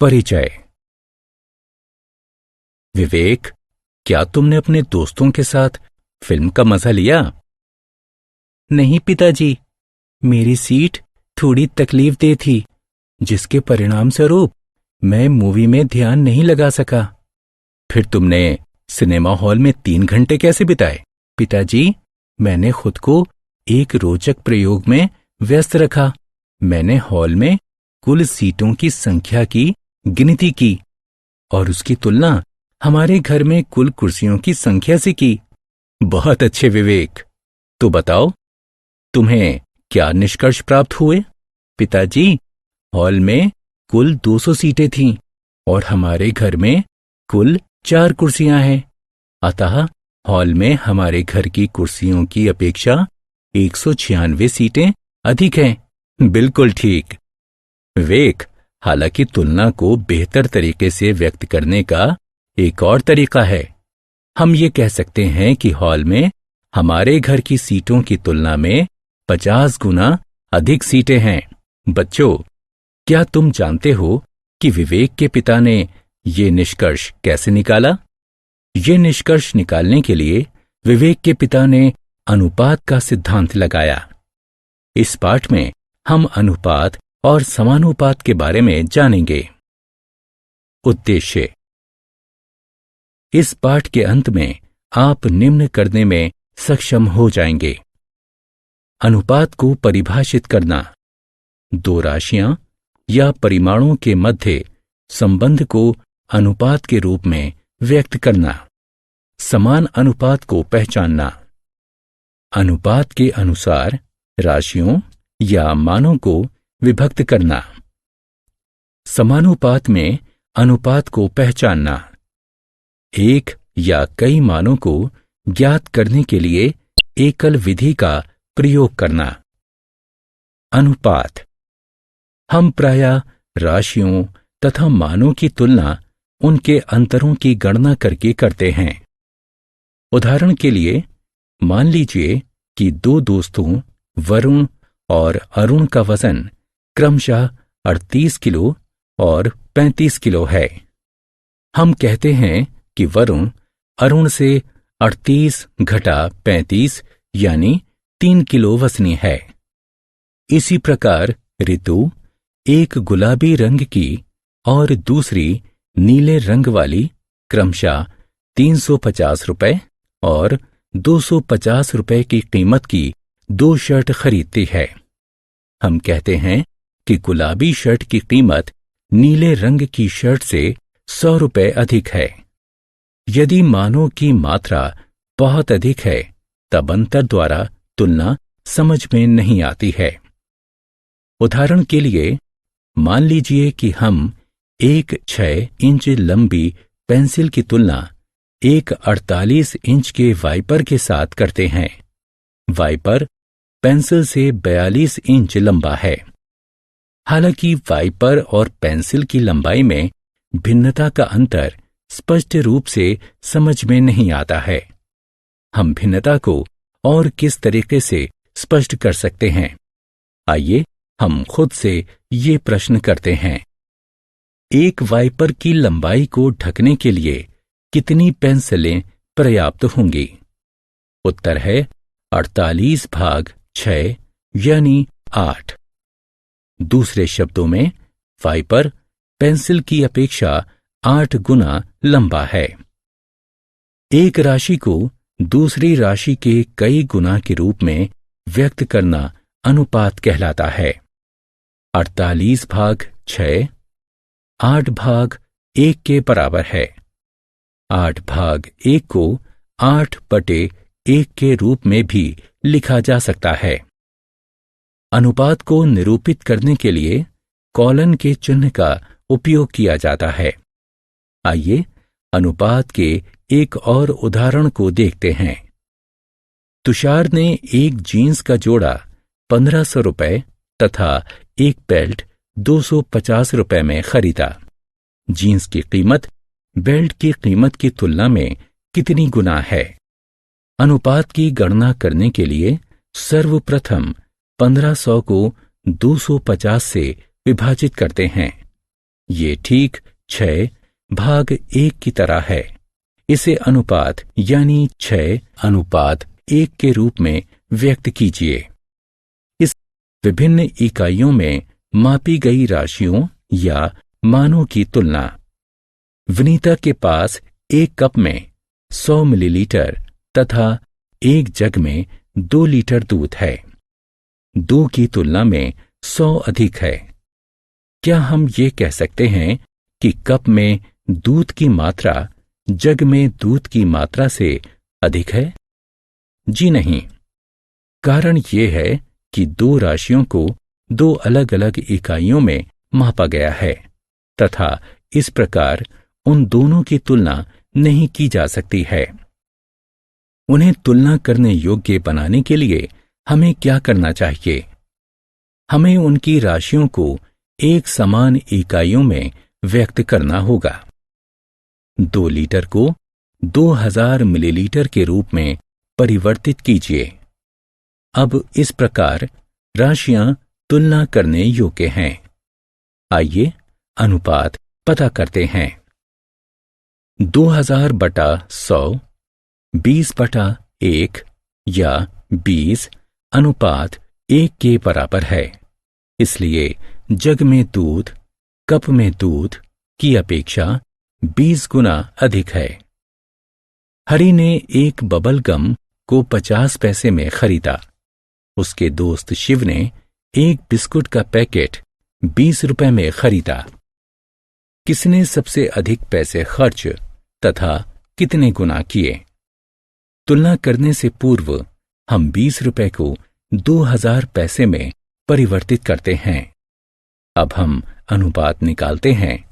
परिचय। विवेक, क्या तुमने अपने दोस्तों के साथ फिल्म का मजा लिया? नहीं पिताजी, मेरी सीट थोड़ी तकलीफदेह थी, जिसके परिणाम स्वरूप मैं मूवी में ध्यान नहीं लगा सका। फिर तुमने सिनेमा हॉल में 3 घंटे कैसे बिताए? पिताजी, मैंने खुद को एक रोचक प्रयोग में व्यस्त रखा। मैंने हॉल में कुल सीटों की संख्या की गिनती की और उसकी तुलना हमारे घर में कुल कुर्सियों की संख्या से की। बहुत अच्छे विवेक। तो बताओ, तुम्हें क्या निष्कर्ष प्राप्त हुए? पिताजी, हॉल में कुल 200 सीटें थीं और हमारे घर में कुल 4 कुर्सियां हैं। अतः हॉल में हमारे घर की कुर्सियों की अपेक्षा 196 सीटें अधिक हैं। बिल्कुल ठीक विवेक। हालांकि तुलना को बेहतर तरीके से व्यक्त करने का एक और तरीका है। हम ये कह सकते हैं कि हॉल में हमारे घर की सीटों की तुलना में 50 गुना अधिक सीटें हैं। बच्चों, क्या तुम जानते हो कि विवेक के पिता ने ये निष्कर्ष कैसे निकाला? ये निष्कर्ष निकालने के लिए विवेक के पिता ने अनुपात का सिद्धांत लगाया। इस पाठ में हम अनुपात और समानुपात के बारे में जानेंगे। उद्देश्य: इस पाठ के अंत में आप निम्न करने में सक्षम हो जाएंगे। अनुपात को परिभाषित करना, दो राशियां या परिमाणों के मध्य संबंध को अनुपात के रूप में व्यक्त करना, समान अनुपात को पहचानना, अनुपात के अनुसार राशियों या मानों को विभक्त करना, समानुपात में अनुपात को पहचानना, एक या कई मानों को ज्ञात करने के लिए एकल विधि का प्रयोग करना। अनुपात: हम प्रायः राशियों तथा मानों की तुलना उनके अंतरों की गणना करके करते हैं। उदाहरण के लिए, मान लीजिए कि दो दोस्तों वरुण और अरुण का वजन क्रमशः 38 किलो और 35 किलो है। हम कहते हैं कि वरुण अरुण से 38 घटा 35 यानी 3 किलो वजनी है। इसी प्रकार ऋतु एक गुलाबी रंग की और दूसरी नीले रंग वाली क्रमशः 350 रुपए और 250 रुपए की कीमत की 2 शर्ट खरीदती है। हम कहते हैं कि गुलाबी शर्ट की कीमत नीले रंग की शर्ट से 100 रुपए अधिक है। यदि मानों की मात्रा बहुत अधिक है, तब अंतर द्वारा तुलना समझ में नहीं आती है। उदाहरण के लिए, मान लीजिए कि हम एक 6 इंच लंबी पेंसिल की तुलना एक 48 इंच के वाइपर के साथ करते हैं। वाइपर पेंसिल से 42 इंच लंबा है। हालांकि वाइपर और पेंसिल की लंबाई में भिन्नता का अंतर स्पष्ट रूप से समझ में नहीं आता है। हम भिन्नता को और किस तरीके से स्पष्ट कर सकते हैं? आइए हम खुद से ये प्रश्न करते हैं। एक वाइपर की लंबाई को ढकने के लिए कितनी पेंसिलें पर्याप्त होंगी? उत्तर है 48 भाग 6 यानी 8। दूसरे शब्दों में, वाइपर पेंसिल की अपेक्षा 8 गुना लंबा है। एक राशि को दूसरी राशि के कई गुना के रूप में व्यक्त करना अनुपात कहलाता है। 48 भाग 6 8 भाग 1 के बराबर है। 8 भाग 1 को 8/1 के रूप में भी लिखा जा सकता है। अनुपात को निरूपित करने के लिए कॉलन के चिन्ह का उपयोग किया जाता है। आइए अनुपात के एक और उदाहरण को देखते हैं। तुषार ने एक जीन्स का जोड़ा 1500 रुपए तथा एक बेल्ट 250 रुपए में खरीदा। जीन्स की कीमत बेल्ट की कीमत की तुलना में कितनी गुना है? अनुपात की गणना करने के लिए सर्वप्रथम 1500 को 250 से विभाजित करते हैं। ये ठीक 6/1 की तरह है। इसे अनुपात यानी 6:1 के रूप में व्यक्त कीजिए। इस विभिन्न इकाइयों में मापी गई राशियों या मानों की तुलना। विनीता के पास एक कप में 100 मिलीलीटर तथा एक जग में 2 लीटर दूध है। 2 की तुलना में 100 अधिक है। क्या हम ये कह सकते हैं कि कप में दूध की मात्रा जग में दूध की मात्रा से अधिक है? जी नहीं। कारण ये है कि 2 राशियों को 2 अलग अलग इकाइयों में मापा गया है तथा इस प्रकार उन दोनों की तुलना नहीं की जा सकती है। उन्हें तुलना करने योग्य बनाने के लिए हमें क्या करना चाहिए? हमें उनकी राशियों को एक समान इकाइयों में व्यक्त करना होगा। 2 लीटर को 2000 मिलीलीटर के रूप में परिवर्तित कीजिए। अब इस प्रकार राशियां तुलना करने योग्य हैं। आइए अनुपात पता करते हैं। 2000/100 20/1 या 20:1 के बराबर है। इसलिए जग में दूध कप में दूध की अपेक्षा 20 गुना अधिक है। हरी ने एक बबल गम को 50 पैसे में खरीदा। उसके दोस्त शिव ने एक बिस्कुट का पैकेट 20 रुपए में खरीदा। किसने सबसे अधिक पैसे खर्च तथा कितने गुना किए? तुलना करने से पूर्व हम 20 रुपए को 2000 पैसे में परिवर्तित करते हैं। अब हम अनुपात निकालते हैं।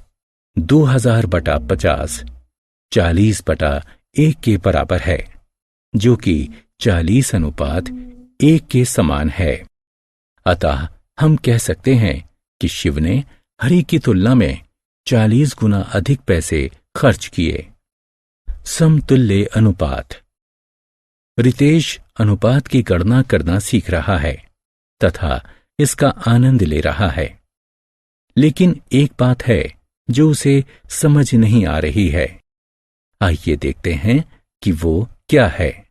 2000/50 40/1 के बराबर है, जो कि 40:1 के समान है। अतः हम कह सकते हैं कि शिव ने हरी की तुलना में 40 गुना अधिक पैसे खर्च किए। समतुल्य अनुपात। रितेश अनुपात की गणना करना सीख रहा है तथा इसका आनंद ले रहा है। लेकिन एक बात है जो उसे समझ नहीं आ रही है। आइए देखते हैं कि वो क्या है।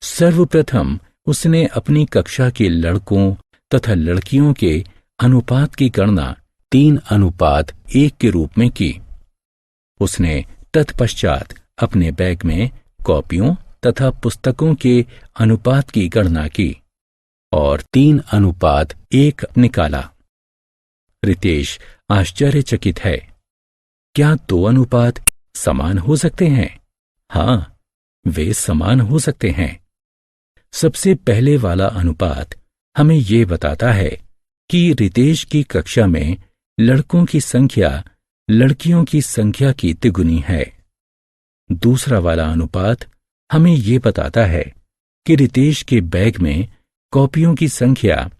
सर्वप्रथम उसने अपनी कक्षा के लड़कों तथा लड़कियों के अनुपात की गणना 3:1 के रूप में की। उसने तत्पश्चात अपने बैग में कॉपियों तथा पुस्तकों के अनुपात की गणना की और 3:1 निकाला। रितेश आश्चर्यचकित है। क्या 2 अनुपात समान हो सकते हैं? हाँ, वे समान हो सकते हैं। सबसे पहले वाला अनुपात हमें यह बताता है कि रितेश की कक्षा में लड़कों की संख्या लड़कियों की संख्या की तिगुनी है। दूसरा वाला अनुपात हमें यह बताता है कि रितेश के बैग में कॉपियों की संख्या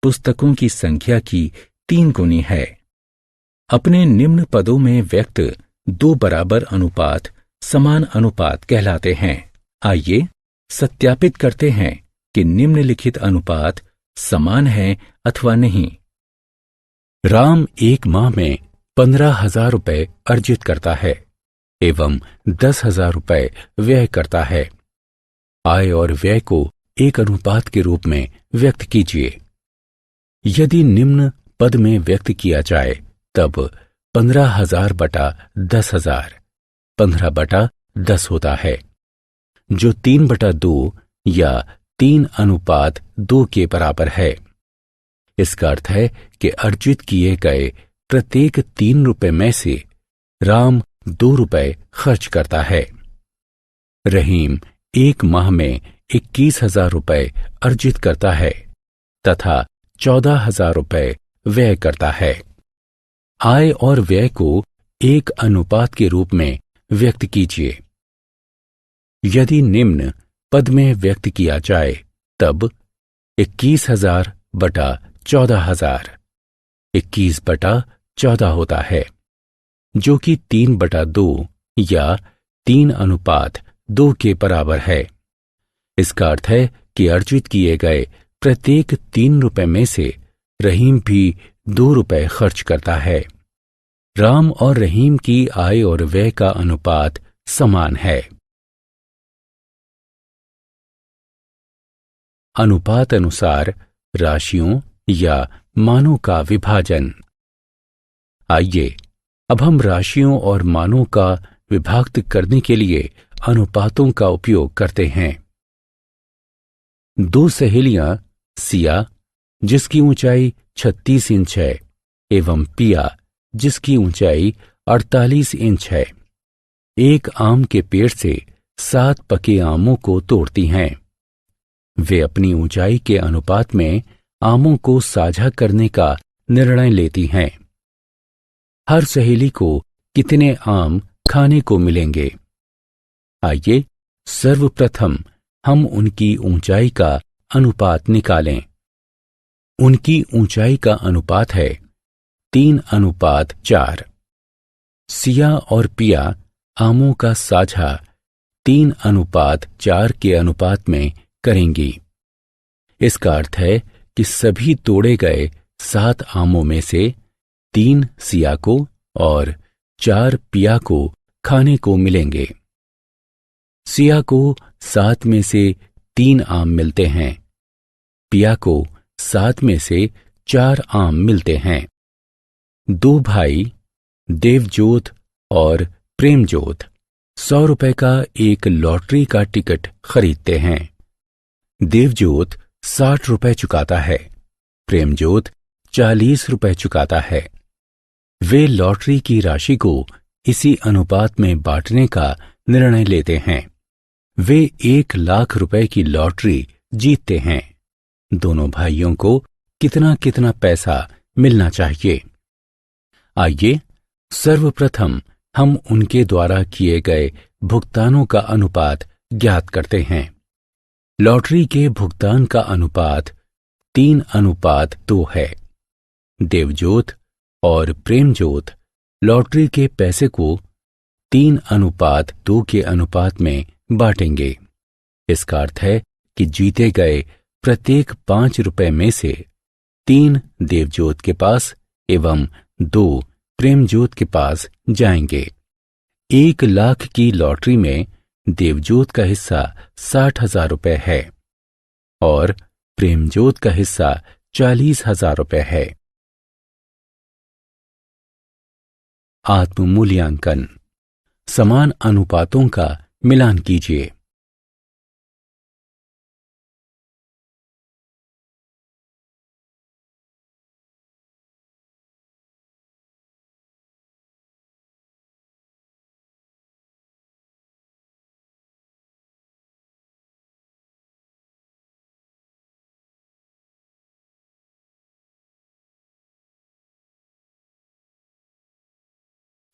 पुस्तकों की संख्या की 3 गुनी है। अपने निम्न पदों में व्यक्त 2 बराबर अनुपात समान अनुपात कहलाते हैं। आइए सत्यापित करते हैं कि निम्नलिखित अनुपात समान है अथवा नहीं। राम एक माह में 15,000 रुपए अर्जित करता है एवं 10,000 रुपए व्यय करता है। आय और व्यय को एक अनुपात के रूप में व्यक्त कीजिए। यदि निम्न पद में व्यक्त किया जाए तब 15,000/10,000 15/10 होता है, जो 3/2 या 3:2 के बराबर है। इसका अर्थ है कि अर्जित किए गए प्रत्येक 3 रुपए में से राम 2 रुपए खर्च करता है। रहीम एक माह में 21,000 रुपए अर्जित करता है तथा 14,000 रुपए व्यय करता है। आय और व्यय को एक अनुपात के रूप में व्यक्त कीजिए। यदि निम्न पद में व्यक्त किया जाए तब 21,000/14,000 21/14 होता है, जो कि 3/2 या 3:2 के बराबर है। इसका अर्थ है कि अर्जित किए गए प्रत्येक 3 रुपए में से रहीम भी 2 रुपए खर्च करता है। राम और रहीम की आय और व्यय का अनुपात समान है। अनुपात अनुसार राशियों या मानों का विभाजन। आइए अब हम राशियों और मानों का विभाक्त करने के लिए अनुपातों का उपयोग करते हैं। दो सहेलियां सिया, जिसकी ऊंचाई 36 इंच है, एवं पिया, जिसकी ऊंचाई 48 इंच है, एक आम के पेड़ से 7 पके आमों को तोड़ती हैं। वे अपनी ऊंचाई के अनुपात में आमों को साझा करने का निर्णय लेती हैं। हर सहेली को कितने आम खाने को मिलेंगे? आइए सर्वप्रथम हम उनकी ऊंचाई का अनुपात निकालें। उनकी ऊंचाई का अनुपात है 3:4। सिया और पिया आमों का साझा 3:4 के अनुपात में करेंगी। इसका अर्थ है कि सभी तोड़े गए 7 आमों में से 3 सिया को और 4 पिया को खाने को मिलेंगे। सिया को 7 में से 3 आम मिलते हैं, पिया को 7 में से 4 आम मिलते हैं। दो भाई देवजोत और प्रेमजोत 100 रुपए का एक लॉटरी का टिकट खरीदते हैं। देवजोत 60 रुपए चुकाता है, प्रेमजोत 40 रुपए चुकाता है। वे लॉटरी की राशि को इसी अनुपात में बांटने का निर्णय लेते हैं। वे 1 लाख रुपए की लॉटरी जीतते हैं। दोनों भाइयों को कितना कितना पैसा मिलना चाहिए? आइए सर्वप्रथम हम उनके द्वारा किए गए भुगतानों का अनुपात ज्ञात करते हैं। लॉटरी के भुगतान का अनुपात 3:2 है। देवजोत और प्रेमजोत लॉटरी के पैसे को 3:2 के अनुपात में बांटेंगे। इसका अर्थ है कि जीते गए प्रत्येक 5 रुपए में से 3 देवजोत के पास एवं 2 प्रेमजोत के पास जाएंगे। 1 लाख की लॉटरी में देवजोत का हिस्सा 60,000 रुपए है और प्रेमजोत का हिस्सा 40,000 रुपए है। आत्ममूल्यांकन। समान अनुपातों का मिलान कीजिए।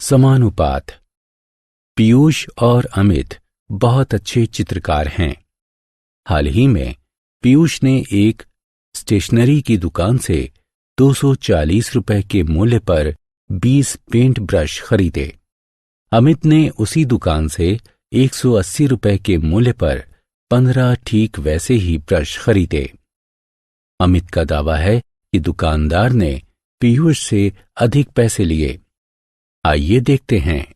समानुपात। पीयूष और अमित बहुत अच्छे चित्रकार हैं। हाल ही में पीयूष ने एक स्टेशनरी की दुकान से 240 रुपए के मूल्य पर 20 पेंट ब्रश खरीदे। अमित ने उसी दुकान से 180 रुपए के मूल्य पर 15 ठीक वैसे ही ब्रश खरीदे। अमित का दावा है कि दुकानदार ने पीयूष से अधिक पैसे लिए। आइए देखते हैं।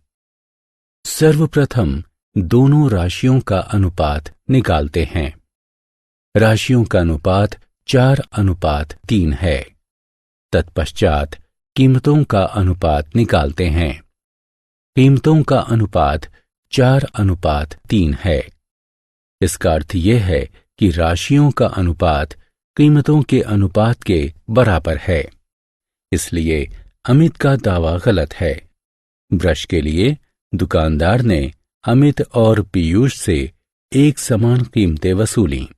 सर्वप्रथम दोनों राशियों का अनुपात निकालते हैं। राशियों का अनुपात 4:3 है। तत्पश्चात कीमतों का अनुपात निकालते हैं। कीमतों का अनुपात 4:3 है। इसका अर्थ यह है कि राशियों का अनुपात कीमतों के अनुपात के बराबर है। इसलिए अमित का दावा गलत है। ब्रश के लिए दुकानदार ने अमित और पीयूष से एक समान कीमतें वसूली।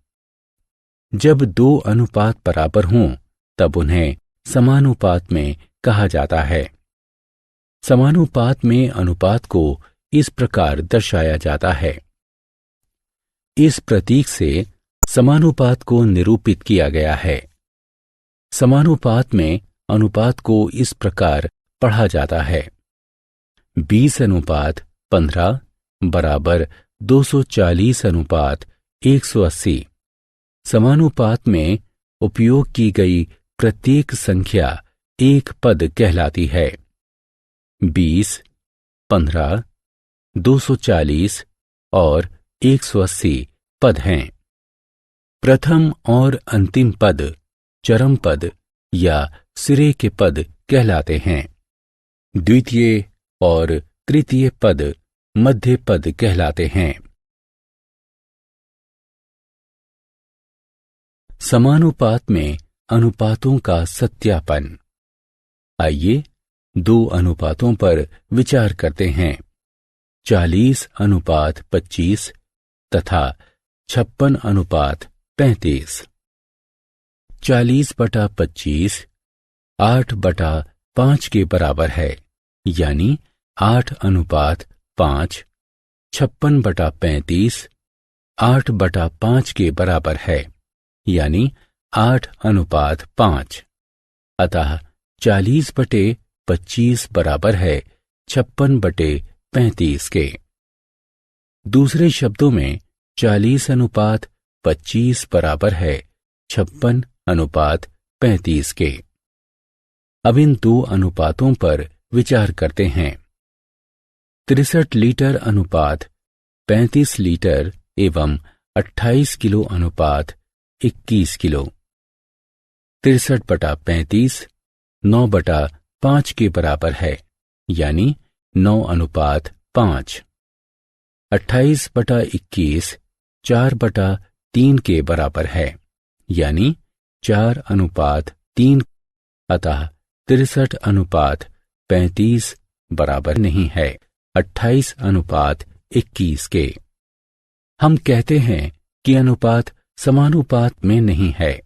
जब 2 अनुपात बराबर हों तब उन्हें समानुपात में कहा जाता है। समानुपात में अनुपात को इस प्रकार दर्शाया जाता है। इस प्रतीक से समानुपात को निरूपित किया गया है। समानुपात में अनुपात को इस प्रकार पढ़ा जाता है। 20:15 बराबर 240:180। समानुपात में उपयोग की गई प्रत्येक संख्या एक पद कहलाती है। 20, 15, 240 और 180 पद हैं। प्रथम और अंतिम पद चरम पद या सिरे के पद कहलाते हैं। द्वितीय और तृतीय पद मध्य पद कहलाते हैं। समानुपात में अनुपातों का सत्यापन। आइए दो अनुपातों पर विचार करते हैं, 40:25 तथा 56:35। 40/25 8/5 के बराबर है, यानी 8:5। 56/35 8/5 के बराबर है, यानी 8:5। अतः 40/25 बराबर है 56/35 के। दूसरे शब्दों में 40:25 बराबर है 56:35 के। अब इन दो अनुपातों पर विचार करते हैं। 63 लीटर अनुपात 35 लीटर एवं 28 किलो अनुपात 21 किलो। 63/35 9/5 के बराबर है, यानी 9:5। 28/21 4/3 के बराबर है, यानी 4:3। अतः 63:35 बराबर नहीं है 28:21 के। हम कहते हैं कि अनुपात समानुपात में नहीं है।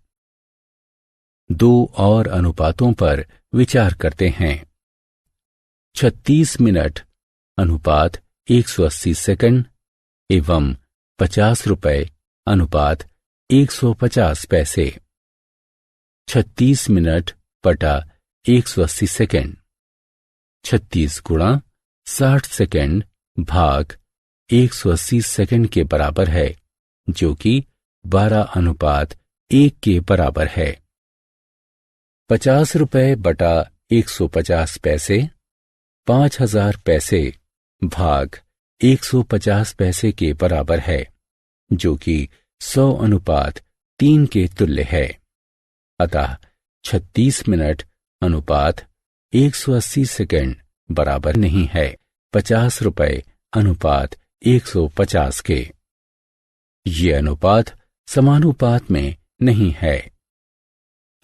दो और अनुपातों पर विचार करते हैं। 36 मिनट अनुपात 180 सेकंड एवं 50 रुपए अनुपात 150 पैसे। 36 मिनट बटा 180 सेकंड। 36 गुणा 60 सेकंड भाग 180 सेकंड के बराबर है, जो कि 12:1 के बराबर है। 50 रुपए बटा 150 पैसे 5000 पैसे भाग 150 पैसे के बराबर है, जो कि 100:3 के तुल्य है। अतः 36 मिनट अनुपात 180 सेकंड बराबर नहीं है 50 रुपए अनुपात 150 के। ये अनुपात समानुपात में नहीं है।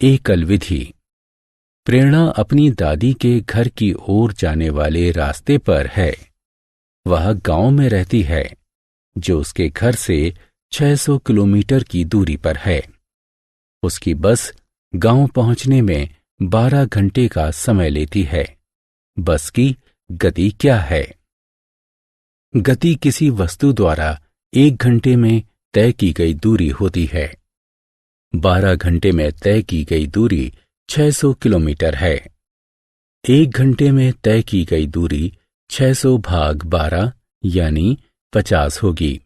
एकल विधि। प्रेरणा अपनी दादी के घर की ओर जाने वाले रास्ते पर है। वह गांव में रहती है, जो उसके घर से 600 किलोमीटर की दूरी पर है। उसकी बस गांव पहुंचने में 12 घंटे का समय लेती है। बस की गति क्या है? गति किसी वस्तु द्वारा 1 घंटे में तय की गई दूरी होती है। 12 घंटे में तय की गई दूरी 600 किलोमीटर है। 1 घंटे में तय की गई दूरी 600 भाग 12 यानी 50 होगी।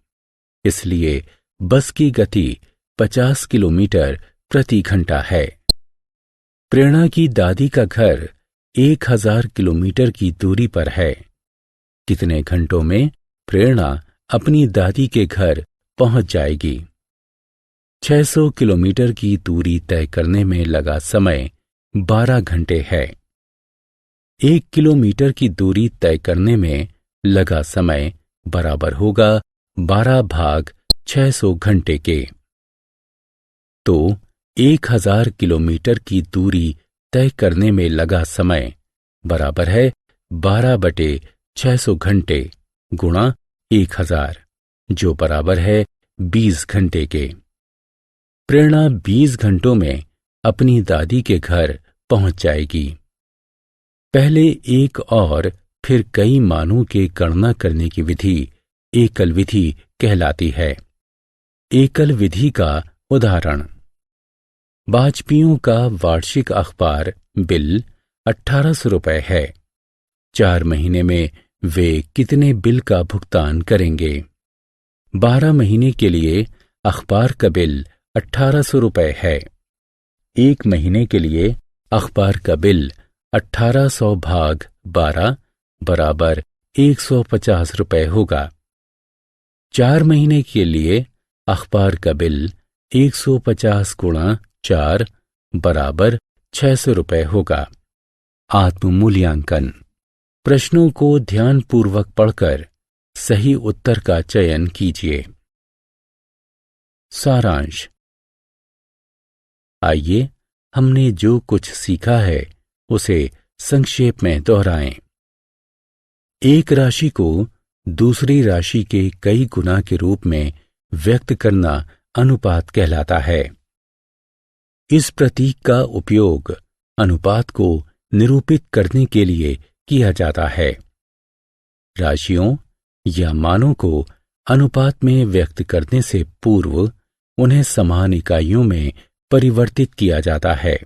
इसलिए बस की गति 50 किलोमीटर प्रति घंटा है। प्रेरणा की दादी का घर 1000 किलोमीटर की दूरी पर है। कितने घंटों में प्रेरणा अपनी दादी के घर पहुंच जाएगी? 600 किलोमीटर की दूरी तय करने में लगा समय 12 घंटे है। 1 किलोमीटर की दूरी तय करने में लगा समय बराबर होगा 12 भाग 600 घंटे के। तो 1000 किलोमीटर की दूरी तय करने में लगा समय बराबर है 12/600 घंटे गुणा 1000, जो बराबर है 20 घंटे के। प्रेरणा 20 घंटों में अपनी दादी के घर पहुंच जाएगी। पहले एक और फिर कई मानों के गणना करने की विधि एकल विधि कहलाती है। एकल विधि का उदाहरण। वाजपेयियों का वार्षिक अखबार बिल 1800 रुपए है। 4 महीने में वे कितने बिल का भुगतान करेंगे? 12 महीने के लिए अखबार का बिल 1800 रुपए है। 1 महीने के लिए अखबार का बिल 1800 भाग 12 बराबर 150 रुपए होगा। 4 महीने के लिए अखबार का बिल 150 गुणा 4 बराबर 600 रुपए होगा। आत्ममूल्यांकन। प्रश्नों को ध्यानपूर्वक पढ़कर सही उत्तर का चयन कीजिए। सारांश। आइए हमने जो कुछ सीखा है उसे संक्षेप में दोहराएं। एक राशि को दूसरी राशि के कई गुना के रूप में व्यक्त करना अनुपात कहलाता है। इस प्रतीक का उपयोग अनुपात को निरूपित करने के लिए किया जाता है। राशियों या मानों को अनुपात में व्यक्त करने से पूर्व उन्हें समान इकाइयों में परिवर्तित किया जाता है।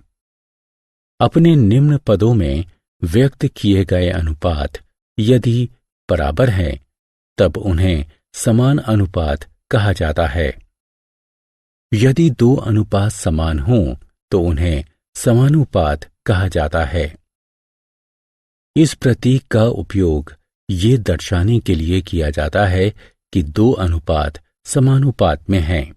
अपने निम्न पदों में व्यक्त किए गए अनुपात यदि बराबर हैं, तब उन्हें समान अनुपात कहा जाता है। यदि दो अनुपात समान हों तो उन्हें समानुपात कहा जाता है। इस प्रतीक का उपयोग ये दर्शाने के लिए किया जाता है कि दो अनुपात समानुपात में हैं।